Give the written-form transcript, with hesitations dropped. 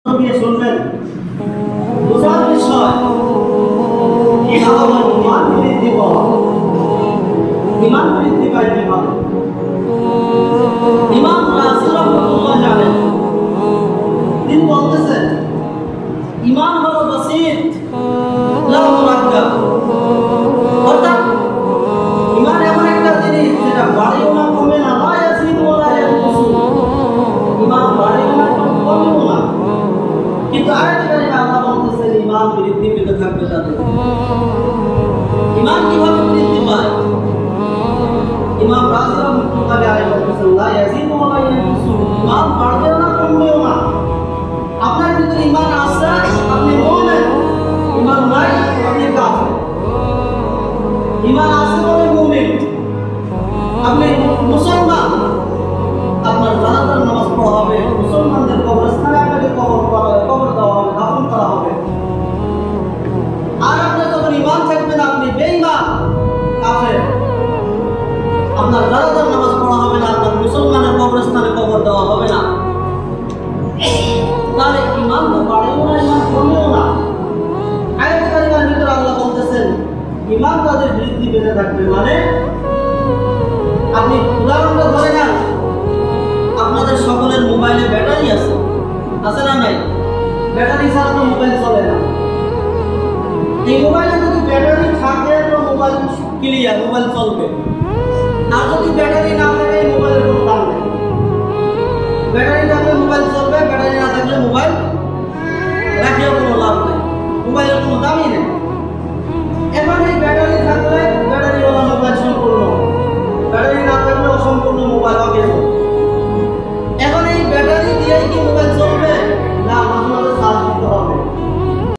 দিয়ে শুনবেন বোঝার বিষয় ইহা আমার ইমান বৃদ্ধি পাওয়া ইমান বৃদ্ধি পায় কিভাবে ইমাম রাজি রাহমাতুল্লাহ আলাইহি তিনি বলতেছেন ইমান হলো বাসীত লা মুরাক্কাব অর্থাৎ ইমান এমন একটা জিনিস যেটা বাড়েও না কমে না লা ইয়াজিদু ওয়া লা ইয়ানকুসু ইমান বাড়েও না কমেও না কিন্তু আরেকটা কারিমা আল্লাহ বলতেছেন ইমান বৃদ্ধি পেতে থাকবে তাদের ইমান কিভাবে বৃদ্ধি পায় ইমাম রাজি রাহমাতুল্লাহ আলাইহি বলতেছেন লা ইয়াজিদু ওয়া লা ইয়ানকুসু ইমান বাড়বেও না কমবেও না আপনার ভিতরে ইমান আছে আপনি মুমিন ইমান নাই আপনি কাফের ইমান আছে বলে মুমিন আপনি মুসলমান আপনার জানাজার নামাজ পড়া হবে মুসলমানদের কবরস্থানে আপনাকে কবর দেওয়া হবে দাফন করা হবে আর আপনার যখন ইমান থাকবে না আপনি বেঈমান কাফের আপনার জানাজার নামাজ পড়া হবে না আপনার মুসলমানের কবরস্থানে কবর দেওয়া হবে না তাহলে ইমান তো বাড়েও না ইমান কমেও না আয়াত কারিমার ভিতরে আল্লাহ বলতেছেন ইমান তাদের বৃদ্ধি পেতে থাকবে মানে আপনি উদাহরণটা ধরে নেন আপনাদের সকলের মোবাইলে ব্যাটারি আছে না নাই ব্যাটারি ছাড়া তো মোবাইল চলে না এই মোবাইলে যদি ব্যাটারি থাকে তো মোবাইল ক্লিয়ার মোবাইল চলবে আর যদি ব্যাটারি না থাকে এই মোবাইলের কোনো দাম নেই ব্যাটারি থাকলে মোবাইল চলবে ব্যাটারি না থাকলে মোবাইল